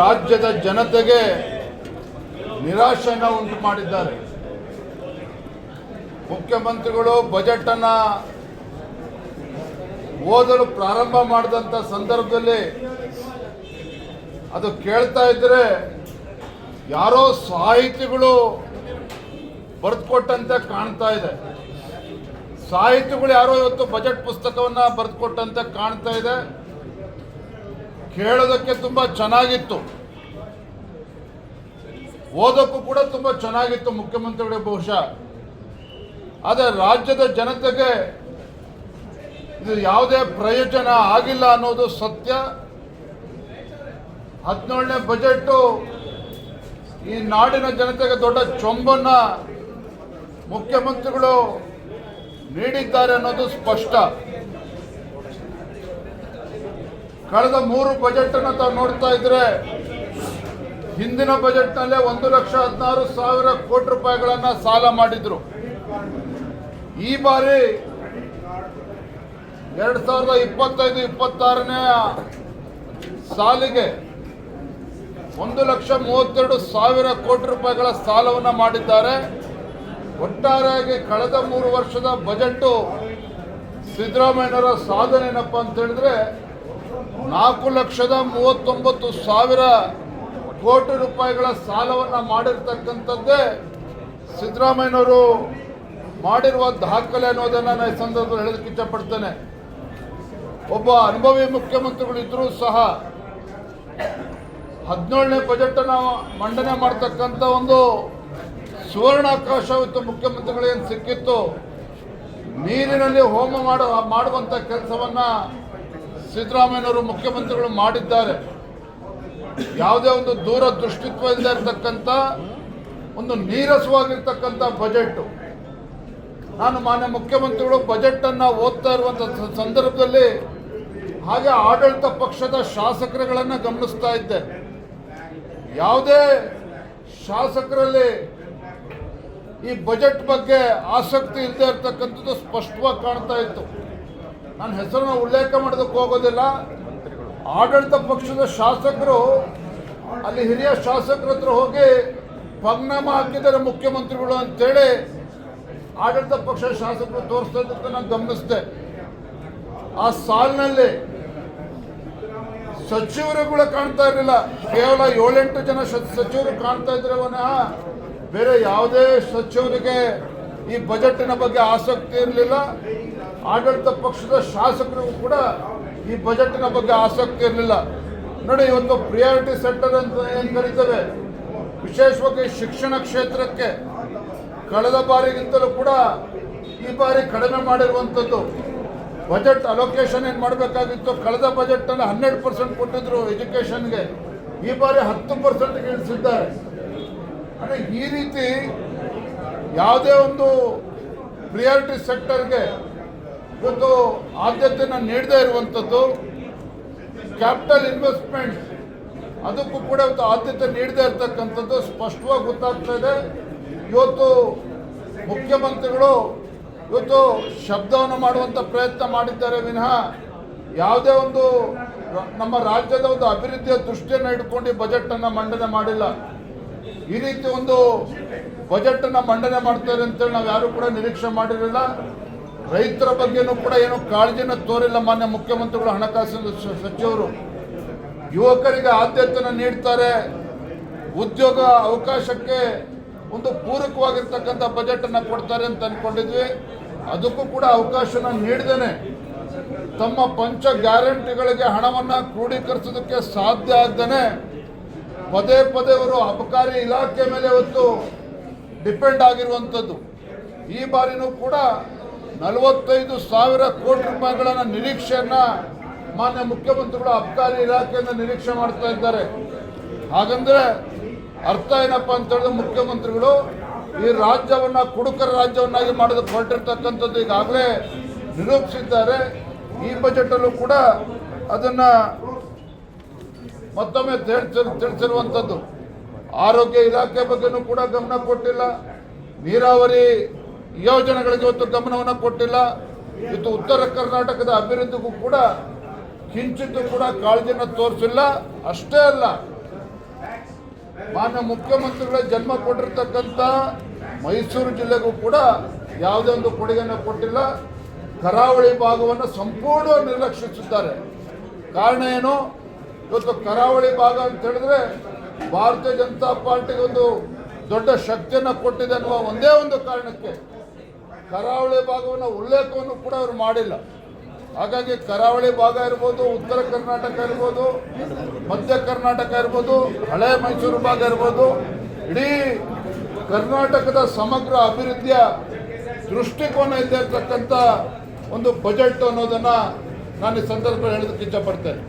ರಾಜ್ಯದ ಜನತೆಗೆ ನಿರಾಶೆಯನ್ನು ಉಂಟು ಮಾಡಿದ್ದಾರೆ. ಮುಖ್ಯಮಂತ್ರಿಗಳು ಬಜೆಟ್ ಅನ್ನ ಓದಲು ಪ್ರಾರಂಭ ಮಾಡಿದಂಥ ಸಂದರ್ಭದಲ್ಲಿ ಅದು ಕೇಳ್ತಾ ಇದ್ರೆ ಯಾರೋ ಸಾಹಿತಿಗಳು ಬರೆದುಕೊಟ್ಟಂತೆ ಕಾಣ್ತಾ ಇದೆ. ಸಾಹಿತಿಗಳು ಯಾರೋ ಇವತ್ತು ಬಜೆಟ್ ಪುಸ್ತಕವನ್ನ ಬರೆದುಕೊಟ್ಟಂತೆ ಕಾಣ್ತಾ ಇದೆ. ಕೇಳೋದಕ್ಕೆ ತುಂಬಾ ಚೆನ್ನಾಗಿತ್ತು, ಓದೋಕ್ಕೂ ಕೂಡ ತುಂಬಾ ಚೆನ್ನಾಗಿತ್ತು ಮುಖ್ಯಮಂತ್ರಿಗಳಿಗೆ ಬಹುಶಃ. ಆದರೆ ರಾಜ್ಯದ ಜನತೆಗೆ ಇದು ಯಾವುದೇ ಪ್ರಯೋಜನ ಆಗಿಲ್ಲ ಅನ್ನೋದು ಸತ್ಯ. 17ನೇ ಬಜೆಟ್ ಈ ನಾಡಿನ ಜನತೆಗೆ ದೊಡ್ಡ ಚೊಂಬನ್ನ ಮುಖ್ಯಮಂತ್ರಿಗಳು ನೀಡಿದ್ದಾರೆ ಅನ್ನೋದು ಸ್ಪಷ್ಟ. ಕಳೆದ 3 ಬಜೆಟ್ ಅನ್ನು ತಾವು ನೋಡ್ತಾ ಇದ್ರೆ ಹಿಂದಿನ ಬಜೆಟ್ ನಲ್ಲೇ 1,16,000 ಕೋಟಿ ರೂಪಾಯಿಗಳನ್ನ ಸಾಲ ಮಾಡಿದ್ರು. ಈ ಬಾರಿ 2025-26ನೇ ಸಾಲಿಗೆ 1,32,000 ಕೋಟಿ ರೂಪಾಯಿಗಳ ಸಾಲವನ್ನು ಮಾಡಿದ್ದಾರೆ. ಒಟ್ಟಾರೆಯಾಗಿ ಕಳೆದ 3 ವರ್ಷದ ಬಜೆಟ್ ಸಿದ್ದರಾಮಯ್ಯನವರ ಸಾಧನೆ ಏನಪ್ಪ ಅಂತ ಹೇಳಿದ್ರೆ 4,39,000 ಕೋಟಿ ರೂಪಾಯಿಗಳ ಸಾಲವನ್ನು ಮಾಡಿರ್ತಕ್ಕಂಥದ್ದೇ ಸಿದ್ದರಾಮಯ್ಯನವರು ಮಾಡಿರುವ ದಾಖಲೆ ಅನ್ನೋದನ್ನು ನಾನು ಈ ಸಂದರ್ಭದಲ್ಲಿ ಹೇಳೋದಕ್ಕೆ ಇಷ್ಟಪಡ್ತೇನೆ. ಒಬ್ಬ ಅನುಭವಿ ಮುಖ್ಯಮಂತ್ರಿಗಳು ಇದ್ರೂ ಸಹ 17ನೇ ಬಜೆಟ್ ಅನ್ನು ಮಂಡನೆ ಮಾಡತಕ್ಕಂಥ ಒಂದು ಸುವರ್ಣಾವಕಾಶ ಇವತ್ತು ಮುಖ್ಯಮಂತ್ರಿಗಳೇನು ಸಿಕ್ಕಿತ್ತು. ನೀರಿನಲ್ಲಿ ಹೋಮ ಮಾಡುವಂಥ ಕೆಲಸವನ್ನ ಸಿದ್ದರಾಮಯ್ಯನವರು ಮುಖ್ಯಮಂತ್ರಿಗಳು ಮಾಡಿದ್ದಾರೆ. ಯಾವುದೇ ಒಂದು ದೂರದೃಷ್ಟಿತ್ವ ಇಲ್ಲದೆ ಇರತಕ್ಕಂಥ ಒಂದು ನೀರಸವಾಗಿರ್ತಕ್ಕಂಥ ಬಜೆಟ್. ನಾನು ಮಾನ್ಯ ಮುಖ್ಯಮಂತ್ರಿಗಳು ಬಜೆಟ್ ಅನ್ನ ಓದ್ತಾ ಇರುವಂಥ ಸಂದರ್ಭದಲ್ಲಿ ಹಾಗೆ ಆಡಳಿತ ಪಕ್ಷದ ಶಾಸಕರುಗಳನ್ನು ಗಮನಿಸ್ತಾ ಇದ್ದೆ. ಯಾವುದೇ ಶಾಸಕರಲ್ಲಿ ಈ ಬಜೆಟ್ ಬಗ್ಗೆ ಆಸಕ್ತಿ ಇಲ್ಲದೆ ಇರತಕ್ಕಂಥದ್ದು ಸ್ಪಷ್ಟವಾಗಿ ಕಾಣ್ತಾ ಇತ್ತು. ನಾನು ಹೆಸರನ್ನು ಉಲ್ಲೇಖ ಮಾಡೋದಕ್ಕೆ ಹೋಗೋದಿಲ್ಲ. ಆಡಳಿತ ಪಕ್ಷದ ಶಾಸಕರು ಅಲ್ಲಿ ಹಿರಿಯ ಶಾಸಕರ ಹತ್ರ ಹೋಗಿ ಪಂಗ್ನಾಮ ಹಾಕಿದ್ದಾರೆ ಮುಖ್ಯಮಂತ್ರಿಗಳು ಅಂತೇಳಿ ಆಡಳಿತ ಪಕ್ಷದ ಶಾಸಕರು ತೋರಿಸ್ತಾ ಇದ್ದಕ್ಕೆ ನಾನು ಗಮನಿಸಿದೆ. ಆ ಸಾಲಿನಲ್ಲಿ ಸಚಿವರುಗಳು ಕಾಣ್ತಾ ಇರಲಿಲ್ಲ. ಕೇವಲ 7-8 ಜನ ಸಚಿವರು ಕಾಣ್ತಾ ಇದ್ರೆ ಬೇರೆ ಯಾವುದೇ ಸಚಿವರಿಗೆ ಈ ಬಜೆಟಿನ ಬಗ್ಗೆ ಆಸಕ್ತಿ ಇರಲಿಲ್ಲ. ಆಡಳಿತ ಪಕ್ಷದ ಶಾಸಕರಿಗೂ ಕೂಡ ಈ ಬಜೆಟಿನ ಬಗ್ಗೆ ಆಸಕ್ತಿ ಇರಲಿಲ್ಲ. ನೋಡಿ, ಇವತ್ತು ಪ್ರಿಯಾರಿಟಿ ಸೆಕ್ಟರ್ ಅಂತ ಏನು ಕರೀತೇವೆ, ವಿಶೇಷವಾಗಿ ಶಿಕ್ಷಣ ಕ್ಷೇತ್ರಕ್ಕೆ ಕಳೆದ ಬಾರಿಗಿಂತಲೂ ಕೂಡ ಈ ಬಾರಿ ಕಡಿಮೆ ಮಾಡಿರುವಂಥದ್ದು. ಬಜೆಟ್ ಅಲೋಕೇಶನ್ ಏನು ಮಾಡಬೇಕಾಗಿತ್ತು, ಕಳೆದ ಬಜೆಟ್ನಲ್ಲಿ 12% ಕೊಟ್ಟಿದ್ರು ಎಜುಕೇಷನ್ಗೆ, ಈ ಬಾರಿ 10%ಗೆ ಇಳಿಸಿದ್ದಾರೆ. ಅಂದರೆ ಈ ರೀತಿ ಯಾವುದೇ ಒಂದು ಪ್ರಿಯಾರಿಟಿ ಸೆಕ್ಟರ್ಗೆ ಇವತ್ತು ಆದ್ಯತೆಯನ್ನು ನೀಡದೇ ಇರುವಂಥದ್ದು. ಕ್ಯಾಪಿಟಲ್ ಇನ್ವೆಸ್ಟ್ಮೆಂಟ್ ಅದಕ್ಕೂ ಕೂಡ ಇವತ್ತು ಆದ್ಯತೆ ನೀಡದೇ ಇರತಕ್ಕಂಥದ್ದು ಸ್ಪಷ್ಟವಾಗಿ ಗೊತ್ತಾಗ್ತಾ ಇದೆ. ಇವತ್ತು ಮುಖ್ಯಮಂತ್ರಿಗಳು ಇವತ್ತು ಶಬ್ದವನ್ನು ಮಾಡುವಂಥ ಪ್ರಯತ್ನ ಮಾಡಿದ್ದಾರೆ ವಿನಃ ಯಾವುದೇ ಒಂದು ನಮ್ಮ ರಾಜ್ಯದ ಒಂದು ಅಭಿವೃದ್ಧಿಯ ದೃಷ್ಟಿಯನ್ನು ಇಟ್ಕೊಂಡು ಬಜೆಟನ್ನು ಮಂಡನೆ ಮಾಡಿಲ್ಲ. ಈ ರೀತಿ ಒಂದು ಬಜೆಟನ್ನು ಮಂಡನೆ ಮಾಡ್ತಾರೆ ಅಂತೇಳಿ ನಾವು ಯಾರು ಕೂಡ ನಿರೀಕ್ಷೆ ಮಾಡಿರಲಿಲ್ಲ. ರೈತರ ಬಗ್ಗೆನೂ ಕೂಡ ಏನು ಕಾಳಜಿನ ತೋರಿಲ್ಲ ಮಾನ್ಯ ಮುಖ್ಯಮಂತ್ರಿಗಳು, ಹಣಕಾಸಿನ ಸಚಿವರು. ಯುವಕರಿಗೆ ಆದ್ಯತೆಯನ್ನು ನೀಡ್ತಾರೆ, ಉದ್ಯೋಗ ಅವಕಾಶಕ್ಕೆ ಒಂದು ಪೂರಕವಾಗಿರ್ತಕ್ಕಂಥ ಬಜೆಟನ್ನು ಕೊಡ್ತಾರೆ ಅಂತ ಅಂದ್ಕೊಂಡಿದ್ವಿ. ಅದಕ್ಕೂ ಕೂಡ ಅವಕಾಶನ ನೀಡದೇನೆ ತಮ್ಮ ಪಂಚ ಗ್ಯಾರಂಟಿಗಳಿಗೆ ಹಣವನ್ನು ಕ್ರೋಢೀಕರಿಸೋದಕ್ಕೆ ಸಾಧ್ಯ ಆಗದೇನೆ ಪದೇ ಪದೇ ಅವರು ಅಬಕಾರಿ ಇಲಾಖೆ ಮೇಲೆ ಇವತ್ತು ಡಿಪೆಂಡ್ ಆಗಿರುವಂಥದ್ದು. ಈ ಬಾರಿನೂ ಕೂಡ 45,000 ಕೋಟಿ ರೂಪಾಯಿಗಳನ್ನು ನಿರೀಕ್ಷೆಯನ್ನ ಮಾನ್ಯ ಮುಖ್ಯಮಂತ್ರಿಗಳು ಅಬಕಾರಿ ಇಲಾಖೆಯಿಂದ ನಿರೀಕ್ಷೆ ಮಾಡ್ತಾ ಇದ್ದಾರೆ. ಹಾಗಂದ್ರೆ ಅರ್ಥ ಏನಪ್ಪ ಅಂತ ಹೇಳಿದ್ರೆ ಮುಖ್ಯಮಂತ್ರಿಗಳು ಈ ರಾಜ್ಯವನ್ನ ಕುಡುಕರ ರಾಜ್ಯವನ್ನಾಗಿ ಮಾಡೋದಕ್ಕೆ ಹೊರಟಿರ್ತಕ್ಕಂಥದ್ದು ಈಗಾಗಲೇ ನಿರೂಪಿಸಿದ್ದಾರೆ. ಈ ಬಜೆಟಲ್ಲೂ ಕೂಡ ಅದನ್ನ ಮತ್ತೊಮ್ಮೆ ತಿಳಿಸಿರುವಂಥದ್ದು. ಆರೋಗ್ಯ ಇಲಾಖೆ ಬಗ್ಗೆನೂ ಕೂಡ ಗಮನ ಕೊಟ್ಟಿಲ್ಲ. ನೀರಾವರಿ ಯೋಜನೆಗಳಿಗೆ ಇವತ್ತು ಗಮನವನ್ನು ಕೊಟ್ಟಿಲ್ಲ. ಇವತ್ತು ಉತ್ತರ ಕರ್ನಾಟಕದ ಅಭಿವೃದ್ಧಿಗೂ ಕೂಡ ಕಿಂಚಿತ್ತೂ ಕೂಡ ಕಾಳಜಿಯನ್ನು ತೋರಿಸಿಲ್ಲ. ಅಷ್ಟೇ ಅಲ್ಲ, ಮಾನ್ಯ ಮುಖ್ಯಮಂತ್ರಿಗಳ ಜನ್ಮ ಕೊಟ್ಟಿರ್ತಕ್ಕಂಥ ಮೈಸೂರು ಜಿಲ್ಲೆಗೂ ಕೂಡ ಯಾವುದೇ ಒಂದು ಕೊಡುಗೆಯನ್ನು ಕೊಟ್ಟಿಲ್ಲ. ಕರಾವಳಿ ಭಾಗವನ್ನು ಸಂಪೂರ್ಣ ನಿರ್ಲಕ್ಷಿಸಿದ್ದಾರೆ. ಕಾರಣ ಏನು? ಇವತ್ತು ಕರಾವಳಿ ಭಾಗ ಅಂತ ಹೇಳಿದ್ರೆ ಭಾರತೀಯ ಜನತಾ ಪಾರ್ಟಿಗೆ ಒಂದು ದೊಡ್ಡ ಶಕ್ತಿಯನ್ನು ಕೊಟ್ಟಿದೆ ಅನ್ನುವ ಒಂದೇ ಒಂದು ಕಾರಣಕ್ಕೆ ಕರಾವಳಿ ಭಾಗವನ್ನು ಉಲ್ಲೇಖವನ್ನು ಕೂಡ ಅವರು ಮಾಡಿಲ್ಲ. ಹಾಗಾಗಿ ಕರಾವಳಿ ಭಾಗ ಇರ್ಬೋದು, ಉತ್ತರ ಕರ್ನಾಟಕ ಇರ್ಬೋದು, ಮಧ್ಯ ಕರ್ನಾಟಕ ಇರ್ಬೋದು, ಹಳೆ ಮೈಸೂರು ಭಾಗ ಇರ್ಬೋದು, ಇಡೀ ಕರ್ನಾಟಕದ ಸಮಗ್ರ ಅಭಿವೃದ್ಧಿಯ ದೃಷ್ಟಿಕೋನ ಇದ್ದೇ ಇರ್ತಕ್ಕಂಥ ಒಂದು ಬಜೆಟ್ ಅನ್ನೋದನ್ನು ನಾನು ಈ ಸಂದರ್ಭದಲ್ಲಿ ಹೇಳೋದಕ್ಕೆ ಇಚ್ಛಪಡ್ತೇನೆ.